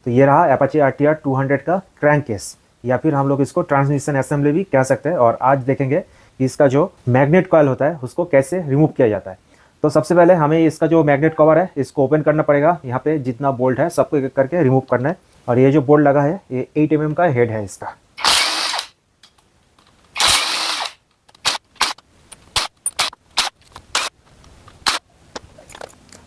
तो ये रहा Apache RTR 200 का क्रैंक केस, या फिर हम लोग इसको ट्रांसमिशन असेंबली भी कह सकते हैं। और आज देखेंगे कि इसका जो मैग्नेट कॉइल होता है उसको कैसे रिमूव किया जाता है। तो सबसे पहले हमें इसका जो मैग्नेट कवर है इसको ओपन करना पड़ेगा। यहाँ पे जितना बोल्ट है सबको एक एक करके रिमूव करना है। और ये जो बोल्ट लगा है ये 8 mm का हेड है इसका।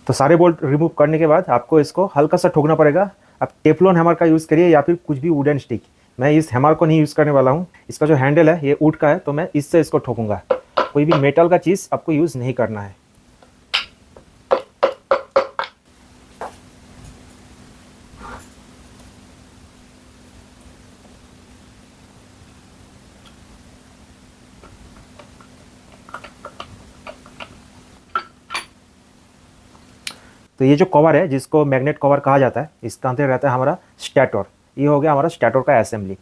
तो सारे बोल्ट रिमूव करने के बाद आपको इसको हल्का सा ठोकना पड़ेगा। आप टेफ्लॉन हैमर का यूज़ करिए या फिर कुछ भी वुडन स्टिक। मैं इस हैमर को नहीं यूज़ करने वाला हूँ। इसका जो हैंडल है ये वुड का है, तो मैं इससे इसको ठोकूंगा। कोई भी मेटल का चीज़ आपको यूज़ नहीं करना है। तो ये जो कवर है जिसको मैग्नेट कवर कहा जाता है, इसका अंदर रहता है हमारा स्टेटर। ये हो गया हमारा स्टेटर का असेंबली।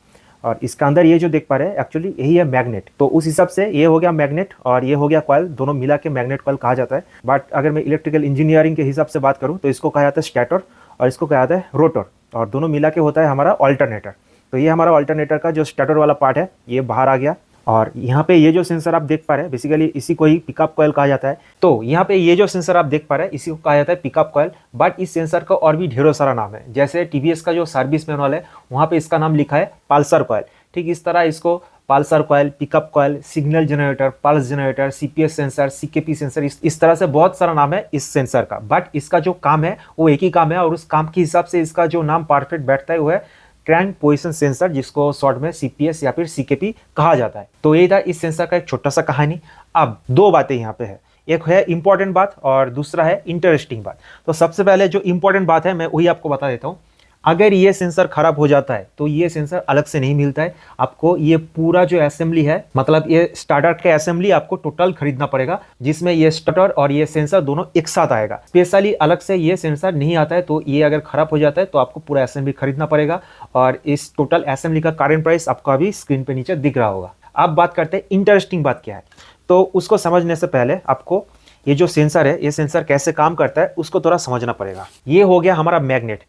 और इसका अंदर ये जो देख पा रहे हैं एक्चुअली यही है मैग्नेट। तो उस हिसाब से ये हो गया मैग्नेट और ये हो गया कॉइल, दोनों मिला के मैग्नेट कॉइल कहा जाता है। बट अगर मैं इलेक्ट्रिकल इंजीनियरिंग के हिसाब से बात करूँ तो इसको कहा जाता है स्टेटर और इसको कहा जाता है रोटर, और दोनों मिला के होता है हमारा ऑल्टरनेटर। तो ये हमारा ऑल्टरनेटर का जो स्टेटर वाला पार्ट है ये बाहर आ गया। और यहाँ पे ये जो सेंसर आप देख पा रहे हैं बेसिकली इसी को ही पिकअप कॉइल कहा जाता है। तो यहाँ पे ये जो सेंसर आप देख पा रहे हैं इसी को कहा जाता है पिकअप कॉइल। बट इस सेंसर का और भी ढेरों सारा नाम है। जैसे टीवीएस का जो सर्विस मैनुअल है वहाँ पे इसका नाम लिखा है पल्सर कॉइल। ठीक इस तरह इसको Pulsar coil, pickup coil, signal generator, pulse generator, CPS sensor, CKP sensor, इस तरह से बहुत सारा नाम है इस सेंसर का। बट इसका जो काम है वो एक ही काम है और उस काम के हिसाब से इसका जो नाम परफेक्ट बैठता है वो है क्रैंक पोजीशन सेंसर, जिसको शॉर्ट में सीपीएस या फिर सीकेपी कहा जाता है। तो ये था इस सेंसर का एक छोटा सा कहानी। अब दो बातें यहाँ पे है, एक है इंपॉर्टेंट बात और दूसरा है इंटरेस्टिंग बात। तो सबसे पहले जो इंपॉर्टेंट बात है मैं वही आपको बता देता हूँ। अगर ये सेंसर खराब हो जाता है तो ये सेंसर अलग से नहीं मिलता है आपको। ये पूरा जो असेंबली है, मतलब ये स्टार्टर के असेंबली आपको टोटल खरीदना पड़ेगा, जिसमें ये स्टार्टर और ये सेंसर दोनों एक साथ आएगा। स्पेशली अलग से ये सेंसर नहीं आता है। तो ये अगर खराब हो जाता है तो आपको पूरा असेंबली खरीदना पड़ेगा। और इस टोटल असेंबली का करंट प्राइस आपको अभी स्क्रीन पे नीचे दिख रहा होगा। अब बात करते हैं इंटरेस्टिंग बात क्या है। तो उसको समझने से पहले आपको ये जो सेंसर है ये सेंसर कैसे काम करता है उसको थोड़ा समझना पड़ेगा। ये हो गया हमारा मैग्नेट।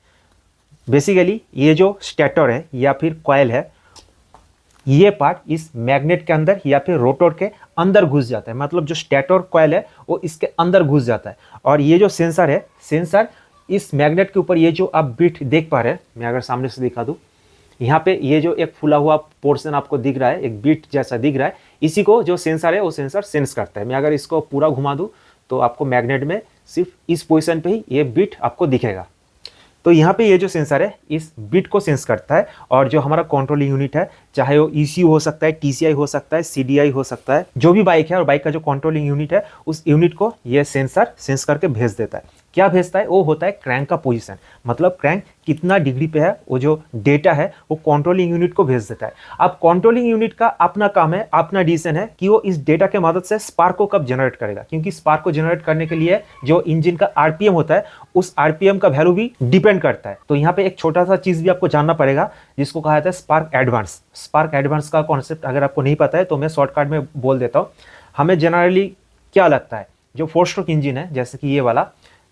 बेसिकली ये जो स्टेटर है या फिर कॉइल है, ये पार्ट इस मैग्नेट के अंदर या फिर रोटर के अंदर घुस जाता है। मतलब जो स्टेटर कॉइल है वो इसके अंदर घुस जाता है। और ये जो सेंसर है, सेंसर इस मैग्नेट के ऊपर ये जो आप बिट देख पा रहे हैं, मैं अगर सामने से दिखा दूं, यहाँ पे ये जो एक फुला हुआ पोर्शन आपको दिख रहा है, एक बिट जैसा दिख रहा है, इसी को जो सेंसर है वो सेंसर सेंस करता है। मैं अगर इसको पूरा घुमा दूं तो आपको मैग्नेट में सिर्फ इस पोजिशन पे ही ये बिट आपको दिखेगा। तो यहाँ पे ये जो सेंसर है इस बिट को सेंस करता है। और जो हमारा कंट्रोलिंग यूनिट है, चाहे वो ECU हो सकता है, TCI हो सकता है, CDI हो सकता है, जो भी बाइक है और बाइक का जो कंट्रोलिंग यूनिट है उस यूनिट को ये सेंसर सेंस करके भेज देता है। क्या भेजता है? वो होता है क्रैंक का पोजीशन, मतलब क्रैंक कितना डिग्री पे है, वो जो डेटा है वो कंट्रोलिंग यूनिट को भेज देता है। अब कंट्रोलिंग यूनिट का अपना काम है, अपना डिसीजन है कि वो इस डेटा के मदद से स्पार्क को कब जनरेट करेगा। क्योंकि स्पार्क को जनरेट करने के लिए जो इंजन का RPM होता है उस RPM का वैल्यू भी डिपेंड करता है। तो यहाँ पे एक छोटा सा चीज भी आपको जानना पड़ेगा जिसको कहा जाता है स्पार्क एडवांस। स्पार्क एडवांस का कॉन्सेप्ट अगर आपको नहीं पता है तो मैं शॉर्टकट में बोल देता हूँ। हमें जनरली क्या लगता है, जो 4 स्ट्रोक इंजन है जैसे कि ये वाला,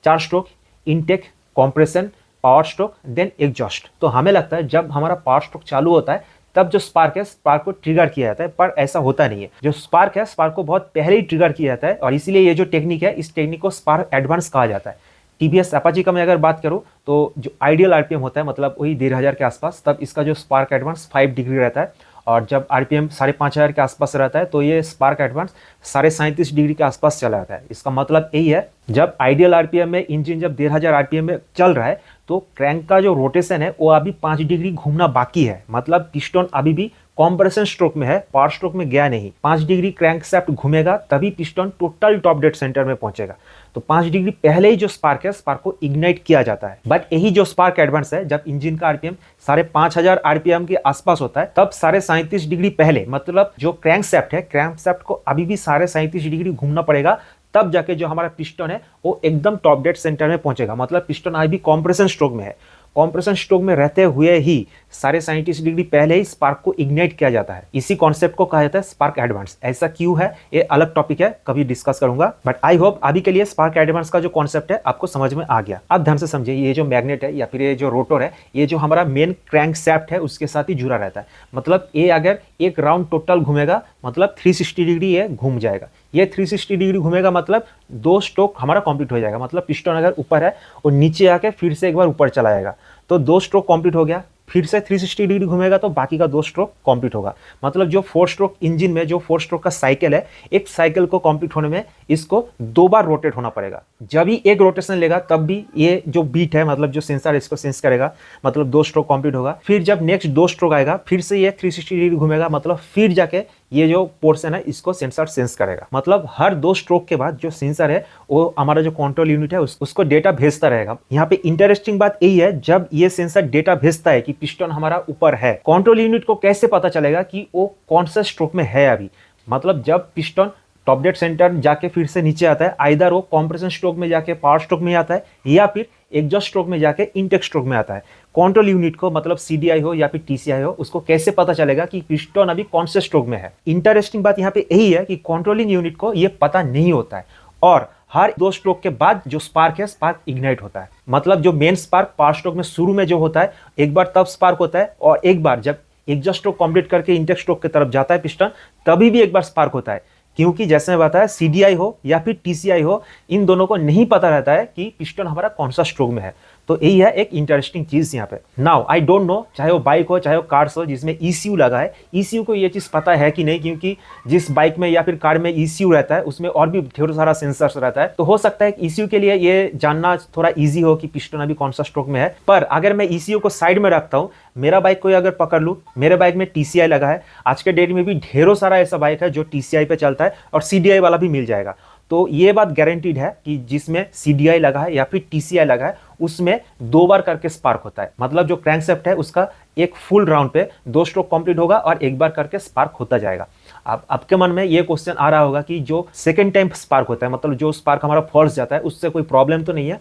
4 stroke, intake, compression, power stroke, then exhaust. तो हमें लगता है जब हमारा पावर स्ट्रोक चालू होता है तब जो स्पार्क है, स्पार्क को ट्रिगर किया जाता है, पर ऐसा होता नहीं है। जो स्पार्क है, स्पार्क को बहुत पहले ही ट्रिगर किया जाता है और इसीलिए ये जो टेक्निक है इस टेक्निक को स्पार्क एडवांस कहा जाता है। टीवीएस अपाची का मैं अगर बात करूं तो जो आइडियल RPM होता है, मतलब वही 1500 के आसपास, तब इसका जो स्पार्क एडवांस 5 डिग्री रहता है। और जब RPM 5500 के आसपास रहता है तो ये स्पार्क एडवांस 37.5 डिग्री के आसपास चला जाता है। इसका मतलब यही है, जब आइडियल RPM में इंजन जब 1500 RPM में चल रहा है तो क्रैंक का जो रोटेशन है वो अभी 5 डिग्री घूमना बाकी है। मतलब पिस्टन अभी भी कॉम्प्रेशन स्ट्रोक में है, पावर स्ट्रोक में गया नहीं। 5 डिग्री क्रैंक शाफ्ट घूमेगा तभी piston total top dead centre में पहुंचेगा। तो 5 डिग्री पहले ही जो स्पार्क है, स्पार्क को इग्नाइट किया जाता है। बट यही जो स्पार्क एडवांस है, जब इंजन का RPM 5500 RPM के आसपास होता है तब 37.5 डिग्री पहले, मतलब जो क्रैंक शाफ्ट है, क्रैंक शाफ्ट को अभी भी 37.5 डिग्री घूमना पड़ेगा, तब जाके जो हमारा पिस्टन है वो एकदम टॉप डेड सेंटर में पहुंचेगा। मतलब पिस्टन अभी भी कॉम्प्रेशन स्ट्रोक में है। कॉम्प्रेशन स्ट्रोक में रहते हुए ही सारे 97 डिग्री पहले ही स्पार्क को इग्नाइट किया जाता है। इसी कॉन्सेप्ट को कहा जाता है स्पार्क एडवांस। ऐसा क्यों है ये अलग टॉपिक है, कभी डिस्कस करूंगा, बट आई होप अभी के लिए स्पार्क एडवांस का जो कॉन्सेप्ट है आपको समझ में आ गया। अब ध्यान से समझिए, ये जो मैग्नेट है या फिर ये जो रोटर है, ये जो हमारा मेन क्रैंक सैफ्ट है उसके साथ ही जुड़ा रहता है। मतलब ये अगर एक राउंड टोटल घूमेगा मतलब 360 डिग्री ये घूम जाएगा। ये 360 डिग्री घूमेगा मतलब 2 स्ट्रोक हमारा कंप्लीट हो जाएगा। मतलब पिस्टन अगर ऊपर है और नीचे आके फिर से एक बार ऊपर चला जाएगा तो 2 स्ट्रोक कंप्लीट हो गया। फिर से 360 डिग्री घूमेगा तो बाकी का 2 स्ट्रोक कंप्लीट होगा। मतलब जो 4 स्ट्रोक इंजन में जो 4 स्ट्रोक का साइकिल है, एक साइकिल को कंप्लीट होने में इसको 2 बार रोटेट होना पड़ेगा। जब ही एक रोटेशन लेगा तब भी ये जो बीट है, मतलब जो सेंसर इसको सेंस करेगा, मतलब 2 स्ट्रोक कंप्लीट होगा। फिर जब नेक्स्ट 2 स्ट्रोक आएगा फिर से ये 360 डिग्री घूमेगा, मतलब फिर जाके ये जो पोर्शन है इसको सेंसर सेंस करेगा। मतलब हर 2 स्ट्रोक के बाद जो सेंसर है वो हमारा जो कंट्रोल यूनिट है उसको डेटा भेजता रहेगा। यहाँ पे इंटरेस्टिंग बात यही है, जब ये सेंसर डेटा भेजता है कि पिस्टन हमारा ऊपर है, कंट्रोल यूनिट को कैसे पता चलेगा कि वो कौन सा स्ट्रोक में है अभी। मतलब जब पिस्टन टॉप डेड सेंटर जाके फिर से नीचे आता है, आइदर वो कंप्रेशन स्ट्रोक में जाके पावर स्ट्रोक में आता है या फिर एग्जॉस्ट स्ट्रोक में जाके इनटेक स्ट्रोक में आता है। कंट्रोल यूनिट को, मतलब सीडीआई हो या फिर टीसीआई हो, उसको कैसे पता चलेगा कि पिस्टन अभी कौन से स्ट्रोक में है। इंटरेस्टिंग बात यहाँ पे यही है कि कंट्रोलिंग यूनिट को ये पता नहीं होता है और हर 2 स्ट्रोक के बाद जो स्पार्क है, स्पार्क इग्नाइट होता है। मतलब जो मेन स्पार्क पावर स्ट्रोक में शुरू में जो होता है, एक बार तब स्पार्क होता है और एक बार जब एग्जॉस्ट स्ट्रोक कंप्लीट करके इनटेक स्ट्रोक की तरफ जाता है पिस्टन, तभी भी एक बार स्पार्क होता है। क्योंकि जैसे मैं बताया, सीडीआई हो या फिर टीसीआई हो, इन दोनों को नहीं पता रहता है कि पिस्टन हमारा कौन सा स्ट्रोक में है। तो यही है एक इंटरेस्टिंग चीज यहाँ पे। नाउ आई डोंट नो, चाहे वो बाइक हो चाहे वो कार्स हो जिसमें ईसीयू लगा है, ईसीयू को ये चीज पता है कि नहीं, क्योंकि जिस बाइक में या फिर कार में ईसीयू रहता है उसमें और भी ढेर सारा सेंसर्स रहता है। तो हो सकता है ईसीयू के लिए ये जानना थोड़ा ईजी हो कि पिस्टन अभी कौन सा स्ट्रोक में है। पर अगर मैं ईसीयू को साइड में रखता हूँ, मेरा बाइक को अगर पकड़ लूँ, मेरे बाइक में टीसीआई लगा है, आज के डेट में भी ढेरों सारा ऐसा बाइक है जो टीसीआई पे चलता है और सीडीआई वाला भी मिल जाएगा। तो ये बात गारंटीड है कि जिसमें सीडीआई लगा है या फिर टीसीआई लगा है उसमें 2 बार करके स्पार्क होता है। मतलब जो क्रैंकशाफ्ट है उसका एक फुल राउंड पे 2 स्ट्रोक कंप्लीट होगा और एक बार करके स्पार्क होता जाएगा। अब आपके मन में ये क्वेश्चन आ रहा होगा कि जो सेकंड टाइम स्पार्क होता है, मतलब जो स्पार्क हमारा फॉल्स जाता है, उससे कोई प्रॉब्लम तो नहीं है?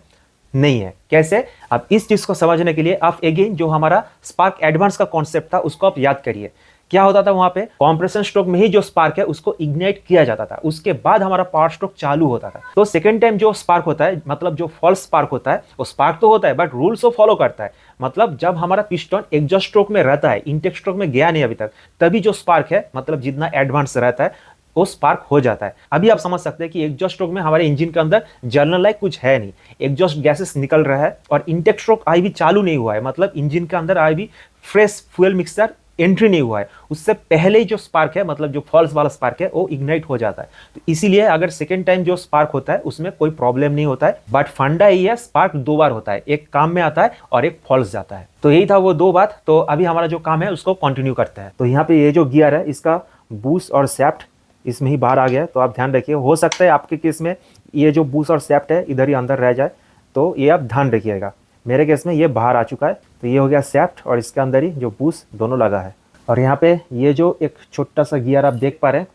नहीं है। कैसे? अब इस चीज को समझने के लिए आप अगेन जो हमारा स्पार्क एडवांस का कॉन्सेप्ट था उसको आप याद करिए। क्या होता था वहां पे? कॉम्प्रेशन स्ट्रोक में ही जो स्पार्क है उसको इग्नाइट किया जाता था, उसके बाद हमारा पावर स्ट्रोक चालू होता था। तो सेकंड टाइम जो स्पार्क होता है, मतलब जो फॉल्स स्पार्क होता है, वो स्पार्क तो होता है बट रूल्स को फॉलो करता है। मतलब जब हमारा पिस्टन एग्जॉस्ट स्ट्रोक में रहता है, इनटेक स्ट्रोक में गया नहीं अभी तक, तभी जो स्पार्क है, मतलब जितना एडवांस रहता है वो स्पार्क हो जाता है। अभी आप समझ सकते हैं कि एग्जॉस्ट स्ट्रोक में हमारे इंजन के अंदर जलने लायक कुछ है नहीं, एग्जॉस्ट गैसेस निकल रहा है और इनटेक स्ट्रोक अभी भी चालू नहीं हुआ है। मतलब इंजन के अंदर अभी भी फ्रेश फ्यूल मिक्सचर एंट्री नहीं हुआ है। उससे पहले ही जो स्पार्क है, मतलब जो फॉल्स वाला स्पार्क है, वो इग्नाइट हो जाता है। तो इसीलिए अगर सेकेंड टाइम जो स्पार्क होता है उसमें कोई प्रॉब्लम नहीं होता है। बट फंडा यही है, स्पार्क 2 बार होता है, एक काम में आता है और एक फॉल्स जाता है। तो यही था वो 2 बात। तो अभी हमारा जो काम है उसको कंटिन्यू करते हैं। तो यहाँ पे ये जो गियर है इसका बूस्ट और सैफ्ट इसमें ही बाहर आ गया है, तो आप ध्यान रखिए। हो सकता है आपके केस में ये जो बूस्ट और सैफ्ट है इधर ही अंदर रह जाए, तो ये आप ध्यान रखिएगा। मेरे केस में ये बाहर आ चुका है, तो ये हो गया सैफ्ट और इसके अंदर ही जो बूस्ट दोनों लगा है। और यहाँ पे ये जो एक छोटा सा गियर आप देख पा रहे हैं,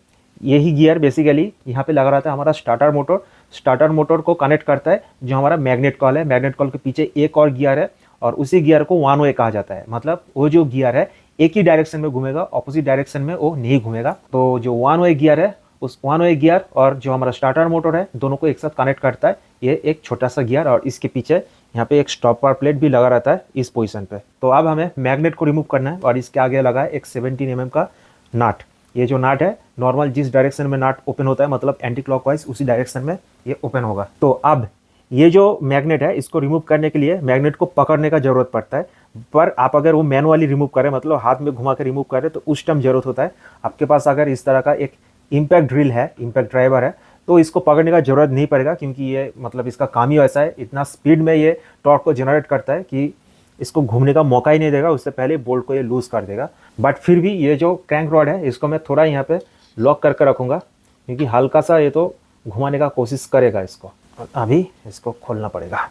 यही गियर बेसिकली यहाँ पे लगा रहता है हमारा स्टार्टर मोटर। स्टार्टर मोटर को कनेक्ट करता है जो हमारा मैग्नेट कॉल है। मैग्नेट कॉल के पीछे एक और गियर है और उसी गियर को वन वे कहा जाता है। मतलब वो जो गियर है एक ही डायरेक्शन में घूमेगा, ऑपोजिट डायरेक्शन में वो नहीं घूमेगा। तो जो वन वे गियर है, उस वन वे गियर और जो हमारा स्टार्टर मोटर है, दोनों को एक साथ कनेक्ट करता है ये एक छोटा सा गियर। और इसके पीछे यहाँ पे एक स्टॉपर प्लेट भी लगा रहता है इस पोजीशन पे। तो अब हमें मैग्नेट को रिमूव करना है और इसके आगे लगा है एक 17 mm का नाट। ये जो नाट है नॉर्मल जिस डायरेक्शन में नाट ओपन होता है, मतलब एंटी क्लॉकवाइज, उसी डायरेक्शन में ये ओपन होगा। तो अब ये जो मैग्नेट है इसको रिमूव करने के लिए मैग्नेट को पकड़ने का जरूरत पड़ता है। पर आप अगर वो मैनुअली रिमूव करें, मतलब हाथ में घुमा कर रिमूव करें, तो उस टाइम जरूरत होता है। आपके पास अगर इस तरह का एक इम्पैक्ट ड्रिल है, इम्पैक्ट ड्राइवर है, तो इसको पकड़ने का जरूरत नहीं पड़ेगा, क्योंकि ये मतलब इसका काम ही ऐसा है, इतना स्पीड में ये टॉर्क को जनरेट करता है कि इसको घूमने का मौका ही नहीं देगा, उससे पहले बोल्ट को ये लूज कर देगा। बट फिर भी ये जो क्रैंक रॉड है इसको मैं थोड़ा यहाँ पे लॉक करके रखूँगा, क्योंकि हल्का सा ये तो घुमाने का कोशिश करेगा इसको। अभी इसको खोलना पड़ेगा।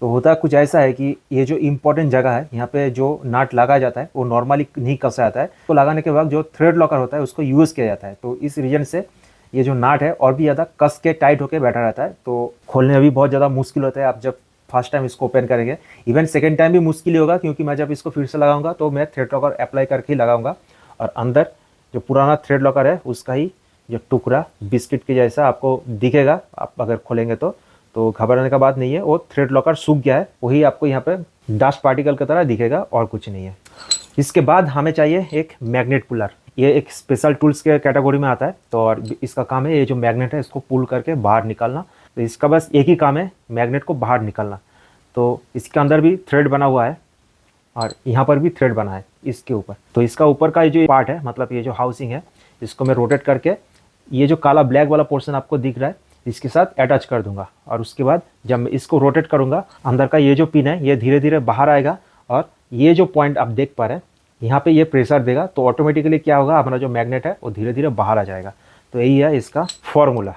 तो होता कुछ ऐसा है कि ये जो इम्पोर्टेंट जगह है यहाँ पे जो नाट लगा जाता है वो नॉर्मली नहीं कसा जाता है। तो लगाने के बाद जो थ्रेड लॉकर होता है उसको यूज़ किया जाता है। तो इस रीजन से ये जो नाट है और भी ज़्यादा कस के टाइट होकर बैठा रहता है, तो खोलने में भी बहुत ज़्यादा मुश्किल होता है आप जब फर्स्ट टाइम इसको ओपन करेंगे। इवन सेकेंड टाइम भी मुश्किल ही होगा, क्योंकि मैं जब इसको फिर से लगाऊंगा तो मैं थ्रेड लॉकर अप्लाई करके ही लगाऊंगा, और अंदर जो पुराना थ्रेड लॉकर है उसका ही जो टुकड़ा बिस्किट के जैसा आपको दिखेगा आप अगर खोलेंगे तो घबराने का बात नहीं है, वो थ्रेड लॉकर सूख गया है, वही आपको यहाँ पे डस्ट पार्टिकल की तरह दिखेगा और कुछ नहीं है। इसके बाद हमें चाहिए एक मैग्नेट पुलर। ये एक स्पेशल टूल्स के कैटेगरी में आता है, तो और इसका काम है ये जो मैग्नेट है इसको पुल करके बाहर निकालना। तो इसका बस एक ही काम है, मैग्नेट को बाहर निकालना। तो इसके अंदर भी थ्रेड बना हुआ है और यहाँ पर भी थ्रेड बना है इसके ऊपर। तो इसका ऊपर का ये जो पार्ट है, मतलब ये जो हाउसिंग है, इसको मैं रोटेट करके ये जो काला ब्लैक वाला पोर्शन आपको दिख रहा है इसके साथ अटैच कर दूंगा, और उसके बाद जब मैं इसको रोटेट करूंगा अंदर का ये जो पिन है ये धीरे धीरे बाहर आएगा, और ये जो पॉइंट आप देख पा रहे हैं यहाँ पे ये प्रेशर देगा, तो ऑटोमेटिकली क्या होगा, हमारा जो मैग्नेट है वो धीरे धीरे बाहर आ जाएगा। तो यही है इसका फॉर्मूला।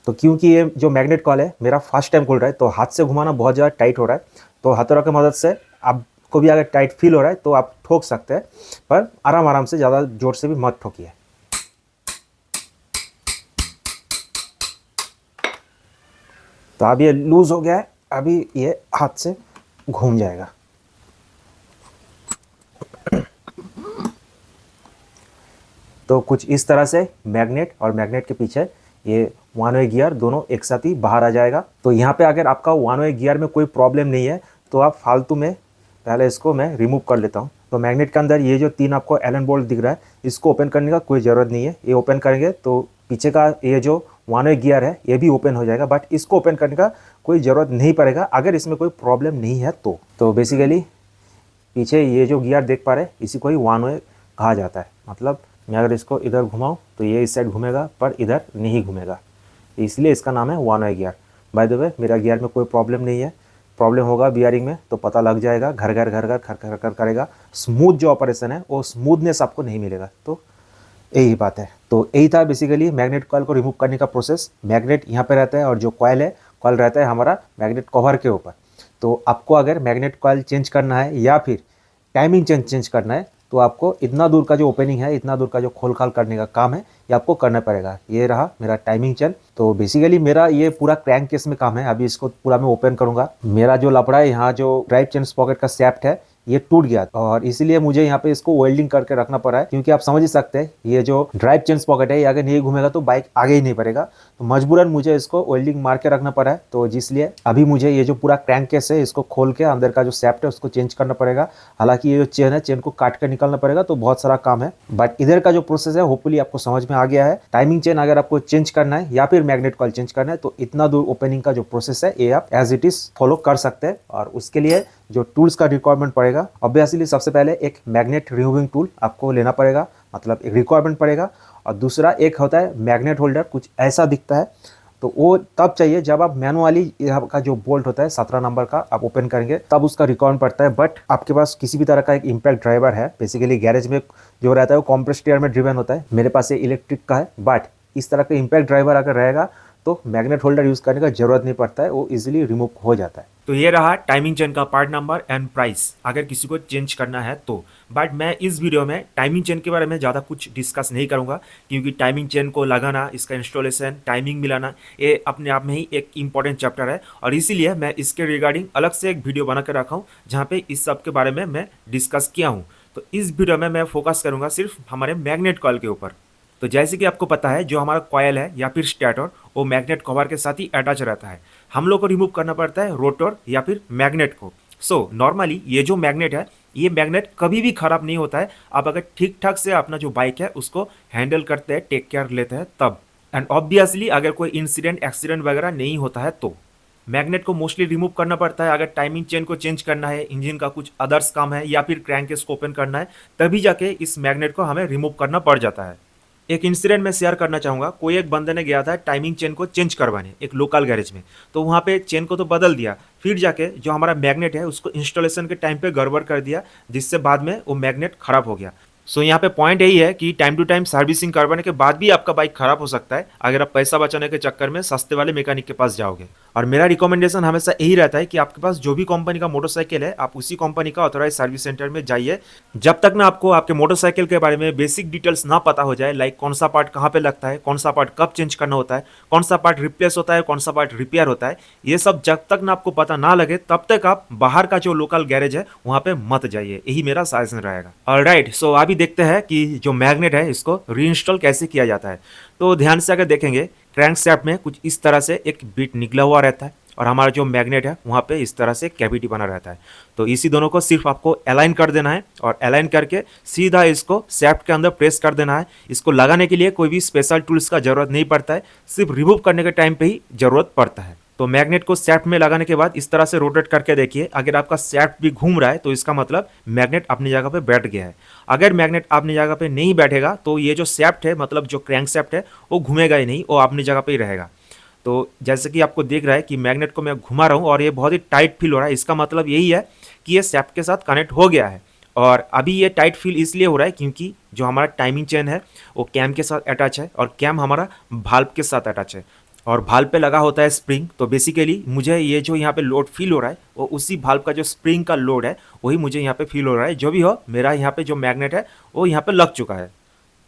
तो क्योंकि ये जो मैग्नेट कॉइल है मेरा फर्स्ट टाइम खोल रहा है, तो हाथ से घुमाना बहुत ज़्यादा टाइट हो रहा है, तो हथौड़ा की मदद से आपको भी अगर टाइट फील हो रहा है तो आप ठोक सकते हैं, पर आराम आराम से, ज़्यादा जोर से भी मत ठोकिए। तो अब ये लूज हो गया है, अभी ये हाथ से घूम जाएगा। तो कुछ इस तरह से मैग्नेट और मैग्नेट के पीछे ये वन वे गियर दोनों एक साथ ही बाहर आ जाएगा। तो यहाँ पे अगर आपका वन वे गियर में कोई प्रॉब्लम नहीं है तो आप फालतू में पहले इसको मैं रिमूव कर लेता हूँ। तो मैग्नेट के अंदर ये जो 3 आपको एलन बोल्ट दिख रहा है, इसको ओपन करने का कोई ज़रूरत नहीं है। ये ओपन करेंगे तो पीछे का ये जो वन वे गियर है ये भी ओपन हो जाएगा, बट इसको ओपन करने का कोई ज़रूरत नहीं पड़ेगा अगर इसमें कोई प्रॉब्लम नहीं है। तो बेसिकली पीछे ये जो गियर देख पा रहे हैं इसी को ही वन वे कहा जाता है। मतलब मैं अगर इसको इधर घुमाऊँ तो ये इस साइड घूमेगा पर इधर नहीं घूमेगा, इसलिए इसका नाम है one way gear. By the way मेरा गियर में कोई प्रॉब्लम नहीं है, प्रॉब्लम होगा बियरिंग में तो पता लग जाएगा, घर घर घर घर खर खर खर करेगा। स्मूथ जो ऑपरेशन है वो स्मूथनेस आपको नहीं मिलेगा। तो यही बात है। तो यही था बेसिकली मैग्नेट कॉइल को रिमूव करने का प्रोसेस। मैग्नेट यहाँ पे रहता है और जो कॉइल है, कॉइल रहता है हमारा मैग्नेट कवर के ऊपर। तो आपको अगर मैग्नेट कॉइल चेंज करना है या फिर टाइमिंग चेंज करना है तो आपको इतना दूर का जो ओपनिंग है, इतना दूर का जो खोल खाल करने का काम है ये आपको करना पड़ेगा। ये रहा मेरा टाइमिंग चेन। तो बेसिकली मेरा ये पूरा क्रैंक केस में काम है। अभी इसको पूरा मैं ओपन करूंगा। मेरा जो लपड़ा है, यहाँ जो ड्राइव चेन स्पॉकेट का सैफ्ट है ये टूट गया और इसीलिए मुझे यहाँ पे इसको वेल्डिंग करके रखना पड़ा है, क्योंकि आप समझ ही सकते हैं ये जो ड्राइव चेन स्पॉकेट है ये अगर नहीं घूमेगा तो बाइक आगे ही नहीं बढ़ेगा। तो मजबूरन मुझे इसको वेल्डिंग मार के रखना पड़ा है। तो जिसलिए अभी मुझे ये जो पूरा क्रैंक केस है इसको खोल के अंदर का जो सैफ्ट है उसको चेंज करना पड़ेगा। हालांकि ये जो चेन है, चेन को काट कर निकालना पड़ेगा, तो बहुत सारा काम है। बट इधर का जो प्रोसेस है होपफुली आपको समझ में आ गया है। टाइमिंग चेन अगर आपको चेंज करना है या फिर मैग्नेट कॉइल चेंज करना है तो इतना दूर ओपनिंग का जो प्रोसेस है ये आप एज इट इज फॉलो कर सकते हैं। और उसके लिए जो टूल्स का रिक्वायरमेंट पड़ेगा, ऑब्वियसली सबसे पहले एक मैग्नेट रिमूविंग टूल आपको लेना पड़ेगा, मतलब एक रिक्वायरमेंट पड़ेगा। और दूसरा एक होता है मैग्नेट होल्डर, कुछ ऐसा दिखता है, तो वो तब चाहिए जब आप मैनुअली यहाँ का जो बोल्ट होता है 17 नंबर का आप ओपन करेंगे तब उसका रिक्वायरमेंट पड़ता है। बट आपके पास किसी भी तरह का एक इम्पैक्ट ड्राइवर है, बेसिकली गैरेज में जो रहता है वो कॉम्प्रेस्ड एयर में ड्रिवन होता है, मेरे पास ये इलेक्ट्रिक का है। बट इस तरह का इम्पैक्ट ड्राइवर अगर रहेगा तो मैग्नेट होल्डर यूज़ करने का जरूरत नहीं पड़ता है, वो इजीली रिमूव हो जाता है। तो ये रहा टाइमिंग चेन का पार्ट नंबर एंड प्राइस अगर किसी को चेंज करना है तो। बट मैं इस वीडियो में टाइमिंग चेन के बारे में ज़्यादा कुछ डिस्कस नहीं करूँगा, क्योंकि टाइमिंग चेन को लगाना, इसका इंस्टॉलेशन, टाइमिंग मिलाना, ये अपने आप में ही एक इंपॉर्टेंट चैप्टर है। और इसीलिए मैं इसके रिगार्डिंग अलग से एक वीडियो बना कर रखा हूँ जहाँ पे इस सब के बारे में मैं डिस्कस किया हूँ। तो इस वीडियो में मैं फोकस करूँगा सिर्फ हमारे मैग्नेट कॉइल के ऊपर। तो जैसे कि आपको पता है जो हमारा कॉयल है या फिर स्टेटर वो मैग्नेट कवर के साथ ही अटैच रहता है। हम लोग को रिमूव करना पड़ता है रोटर या फिर मैग्नेट को। सो नॉर्मली ये जो मैग्नेट है ये मैग्नेट कभी भी खराब नहीं होता है, आप अगर ठीक ठाक से अपना जो बाइक है उसको हैंडल करते हैं, टेक केयर लेते हैं तब। एंड ऑब्वियसली अगर कोई इंसिडेंट एक्सीडेंट वगैरह नहीं होता है तो मैग्नेट को मोस्टली रिमूव करना पड़ता है। अगर टाइमिंग चेन को चेंज करना है, इंजन का कुछ अदर्स काम है या फिर क्रैंकेस को ओपन करना है, तभी जाके इस मैग्नेट को हमें रिमूव करना पड़ जाता है। एक इंसिडेंट मैं शेयर करना चाहूँगा। कोई एक बंदे ने गया था टाइमिंग चेन को चेंज करवाने एक लोकल गैरेज में, तो वहाँ पे चेन को तो बदल दिया, फिर जाके जो हमारा मैग्नेट है उसको इंस्टॉलेशन के टाइम पे गड़बड़ कर दिया, जिससे बाद में वो मैग्नेट ख़राब हो गया। सो यहाँ पे पॉइंट यही है कि टाइम टू टाइम सर्विसिंग करवाने के बाद भी आपका बाइक खराब हो सकता है अगर आप पैसा बचाने के चक्कर में सस्ते वाले मैकेनिक के पास जाओगे। और मेरा रिकमेंडेशन हमेशा यही रहता है कि आपके पास जो भी कंपनी का मोटरसाइकिल है आप उसी कंपनी का ऑथराइज सर्विस सेंटर में जाइए। जब तक ना आपको आपके मोटरसाइकिल के बारे में बेसिक डिटेल्स ना पता हो जाए, लाइक कौन सा पार्ट कहाँ पे लगता है, कौन सा पार्ट कब चेंज करना होता है, कौन सा पार्ट रिप्लेस होता है, कौन सा पार्ट रिपेयर होता है, ये सब जब तक ना आपको पता ना लगे तब तक आप बाहर का जो लोकल गैरेज है वहाँ पे मत जाइए। यही मेरा सजेशन रहेगा। ऑलराइट, सो अभी देखते हैं कि जो मैग्नेट है इसको रीइंस्टॉल कैसे किया जाता है। तो ध्यान से अगर देखेंगे, क्रैंकशाफ्ट में कुछ इस तरह से एक बिट निकला हुआ रहता है और हमारा जो मैग्नेट है वहाँ पे इस तरह से कैविटी बना रहता है। तो इसी दोनों को सिर्फ आपको अलाइन कर देना है और अलाइन करके सीधा इसको शाफ्ट के अंदर प्रेस कर देना है। इसको लगाने के लिए कोई भी स्पेशल टूल्स का जरूरत नहीं पड़ता है, सिर्फ रिमूव करने के टाइम पे ही जरूरत पड़ता है। तो मैग्नेट को शाफ्ट में लगाने के बाद इस तरह से रोटेट करके देखिए, अगर आपका शाफ्ट भी घूम रहा है तो इसका मतलब मैग्नेट अपनी जगह पे बैठ गया है। अगर मैग्नेट अपनी जगह पे नहीं बैठेगा तो ये जो शाफ्ट है, मतलब जो क्रैंक शाफ्ट है, वो घूमेगा ही नहीं, वो अपनी जगह पे ही रहेगा। तो जैसे कि आपको देख रहा है कि मैग्नेट को मैं घुमा रहा हूँ और ये बहुत ही टाइट फील हो रहा है, इसका मतलब यही है कि ये शाफ्ट के साथ कनेक्ट हो गया है। और अभी ये टाइट फील इसलिए हो रहा है क्योंकि जो हमारा टाइमिंग चेन है वो कैम के साथ अटैच है और कैम हमारा भाल्व के साथ अटैच है और भाल्व पे लगा होता है स्प्रिंग। तो बेसिकली मुझे ये जो यहाँ पे लोड फील हो रहा है वो उसी भाल्व का जो स्प्रिंग का लोड है वही मुझे यहाँ पे फील हो रहा है। जो भी हो, मेरा यहाँ पे जो मैग्नेट है वो यहाँ पे लग चुका है।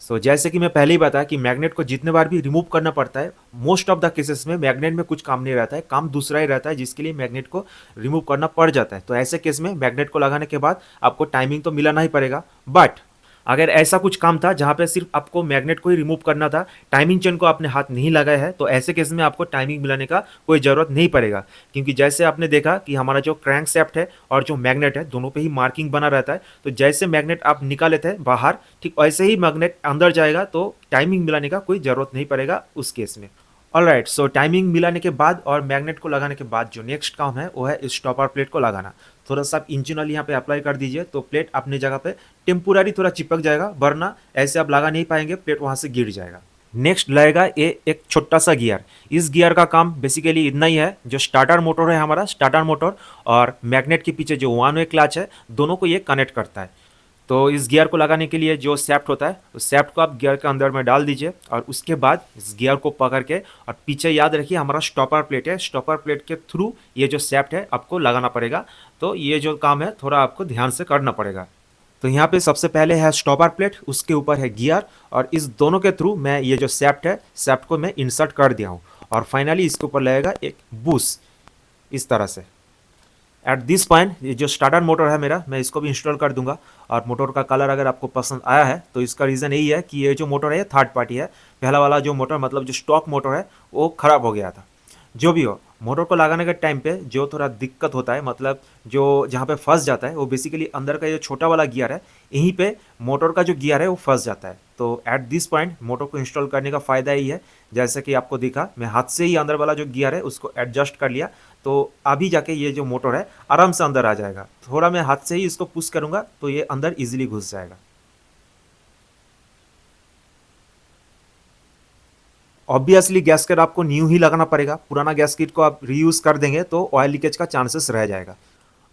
सो जैसे कि मैं पहले ही बताया कि मैग्नेट को जितने बार भी रिमूव करना पड़ता है, मोस्ट ऑफ द केसेस में मैग्नेट में कुछ काम नहीं रहता है, काम दूसरा ही रहता है जिसके लिए मैग्नेट को रिमूव करना पड़ जाता है। तो ऐसे केस में मैग्नेट को लगाने के बाद आपको टाइमिंग तो मिलाना ही पड़ेगा। बट अगर ऐसा कुछ काम था जहाँ पे सिर्फ आपको मैग्नेट को ही रिमूव करना था, टाइमिंग चेन को आपने हाथ नहीं लगाया है, तो ऐसे केस में आपको टाइमिंग मिलाने का कोई ज़रूरत नहीं पड़ेगा। क्योंकि जैसे आपने देखा कि हमारा जो क्रैंक शाफ्ट है और जो मैग्नेट है दोनों पे ही मार्किंग बना रहता है। तो जैसे मैग्नेट आप निकाले थे बाहर, ठीक वैसे ही मैग्नेट अंदर जाएगा, तो टाइमिंग मिलाने का कोई ज़रूरत नहीं पड़ेगा उस केस में। ऑलराइट, सो टाइमिंग मिलाने के बाद और मैग्नेट को लगाने के बाद जो नेक्स्ट काम है वो है स्टॉपर प्लेट को लगाना। थोड़ा सा आप इंजन ऑयल यहाँ पे अप्लाई कर दीजिए तो प्लेट अपनी जगह पे टेम्पोररी थोड़ा चिपक जाएगा, वरना ऐसे आप लगा नहीं पाएंगे, प्लेट वहाँ से गिर जाएगा। नेक्स्ट लगेगा ये एक छोटा सा गियर। इस गियर का काम बेसिकली इतना ही है, जो स्टार्टर मोटर है हमारा, स्टार्टर मोटर और मैग्नेट के पीछे जो वन वे क्लच है, दोनों को ये कनेक्ट करता है। तो इस गियर को लगाने के लिए जो शाफ्ट होता है उस शाफ्ट को आप गियर के अंदर में डाल दीजिए और उसके बाद इस गियर को पकड़ के, और पीछे याद रखिए हमारा स्टॉपर प्लेट है, स्टॉपर प्लेट के थ्रू ये जो शाफ्ट है आपको लगाना पड़ेगा। तो ये जो काम है थोड़ा आपको ध्यान से करना पड़ेगा। तो यहाँ पे सबसे पहले है स्टॉपर प्लेट, उसके ऊपर है गियर और इस दोनों के थ्रू मैं ये जो शाफ्ट है, शाफ्ट को मैं इंसर्ट कर दिया हूँ और फाइनली इसके ऊपर लगेगा एक बुश इस तरह से। एट दिस पॉइंट ये जो स्टार्टर मोटर है मेरा, मैं इसको भी इंस्टॉल कर दूंगा। और मोटर का कलर अगर आपको पसंद आया है तो इसका रीज़न यही है कि ये जो मोटर है ये थर्ड पार्टी है। पहला वाला जो मोटर, मतलब जो स्टॉक मोटर है, वो ख़राब हो गया था। जो भी हो, मोटर को लगाने के टाइम पे जो थोड़ा दिक्कत होता है, मतलब जो जहाँ पे फंस जाता है, वो बेसिकली अंदर का जो छोटा वाला गियर है, यहीं पे मोटर का जो गियर है वो फंस जाता है। तो एट दिस पॉइंट मोटर को इंस्टॉल करने का फ़ायदा यही है, जैसे कि आपको दिखा, मैं हाथ से ही अंदर वाला जो गियर है उसको एडजस्ट कर लिया, तो अभी जाके ये जो मोटर है आराम से अंदर आ जाएगा। थोड़ा मैं हाथ से ही इसको पुश करूँगा तो ये अंदर ईजिली घुस जाएगा। ऑब्वियसली गैस्केट आपको न्यू ही लगाना पड़ेगा, पुराना गैस्केट को आप रीयूज़ कर देंगे तो ऑयल लीकेज का चांसेस रह जाएगा।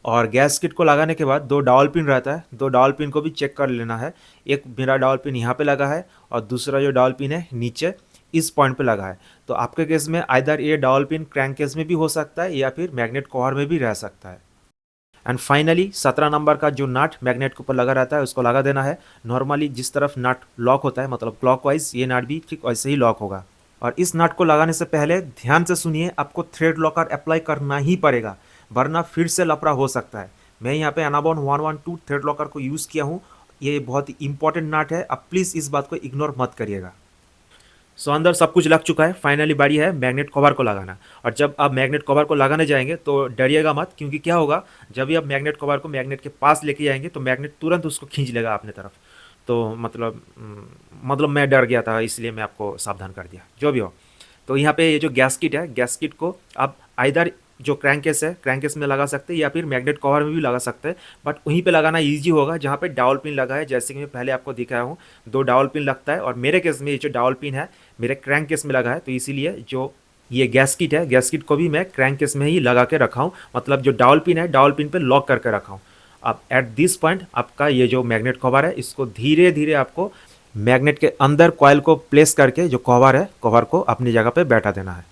और गैस्केट को लगाने के बाद दो डावल पिन रहता है, दो डावल पिन को भी चेक कर लेना है। एक मेरा डावल पिन यहाँ पे लगा है और दूसरा जो डावल पिन है नीचे इस पॉइंट पे लगा है। तो आपके केस में आइदर ये डावल पिन क्रैंक केस में भी हो सकता है या फिर मैग्नेट कवर में भी रह सकता है। एंड फाइनली 17 नंबर का जो नट मैग्नेट के ऊपर लगा रहता है उसको लगा देना है। नॉर्मली जिस तरफ नट लॉक होता है, मतलब क्लॉकवाइज, ये नट भी ठीक वैसे ही लॉक होगा। और इस नट को लगाने से पहले ध्यान से सुनिए, आपको थ्रेड लॉकर अप्लाई करना ही पड़ेगा, वरना फिर से लफड़ा हो सकता है। मैं यहाँ पे अनाबॉन 112 थ्रेड लॉकर को यूज़ किया हूँ, ये बहुत ही इंपॉर्टेंट नट है, आप प्लीज़ इस बात को इग्नोर मत करिएगा। सो अंदर सब कुछ लग चुका है, फाइनली बारी है मैग्नेट कवर को लगाना। और जब आप मैग्नेट कवर को लगाने जाएंगे तो डरिएगा मत, क्योंकि क्या होगा, जब भी आप मैग्नेट कवर को मैग्नेट के पास लेके जाएंगे तो मैग्नेट तुरंत उसको खींच लेगा अपने तरफ। तो मतलब मैं डर गया था, इसलिए मैं आपको सावधान कर दिया। जो भी हो, तो यहाँ पे ये जो गैस्केट है, गैस्केट को आप आइदर जो क्रैंकेस है, क्रैंकेस में लगा सकते हैं या फिर मैग्नेट कवर में भी लगा सकते हैं, बट वहीं पे लगाना इजी होगा जहाँ पे डावल पिन लगा है। जैसे कि मैं पहले आपको दिखाया हूँ, दो डावल पिन लगता है और मेरे केस में ये जो डावल पिन है मेरे क्रैंक केस में लगा है, तो इसीलिए जो ये गैस्केट है, गैस्केट को भी मैं क्रैंक केस में ही लगा के रखा हूँ, मतलब जो डावल पिन है डावल पिन पे लॉक करके रखा हूँ। अब एट दिस पॉइंट आपका ये जो मैग्नेट कवर है इसको धीरे धीरे आपको मैग्नेट के अंदर कॉइल को प्लेस करके जो कवर है कवर को अपनी जगह पे बैठा देना है।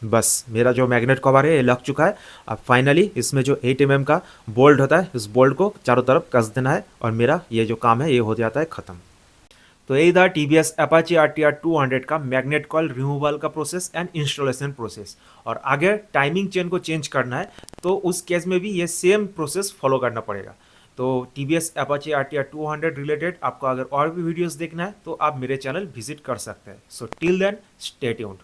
बस मेरा जो मैग्नेट कवर है ये लग चुका है। अब फाइनली इसमें जो 8 mm का बोल्ट होता है इस बोल्ट को चारों तरफ कस देना है और मेरा ये जो काम है ये हो जाता है ख़त्म। तो यही था TVS Apache RTR 200 का मैग्नेट कॉइल रिमूवल का प्रोसेस एंड इंस्टॉलेशन प्रोसेस। और अगर टाइमिंग चेन को चेंज करना है तो उस केस में भी ये सेम प्रोसेस फॉलो करना पड़ेगा। तो TVS Apache RTR 200 रिलेटेड आपको अगर और भी वीडियोस देखना है तो आप मेरे चैनल विजिट कर सकते हैं। So till then stay tuned.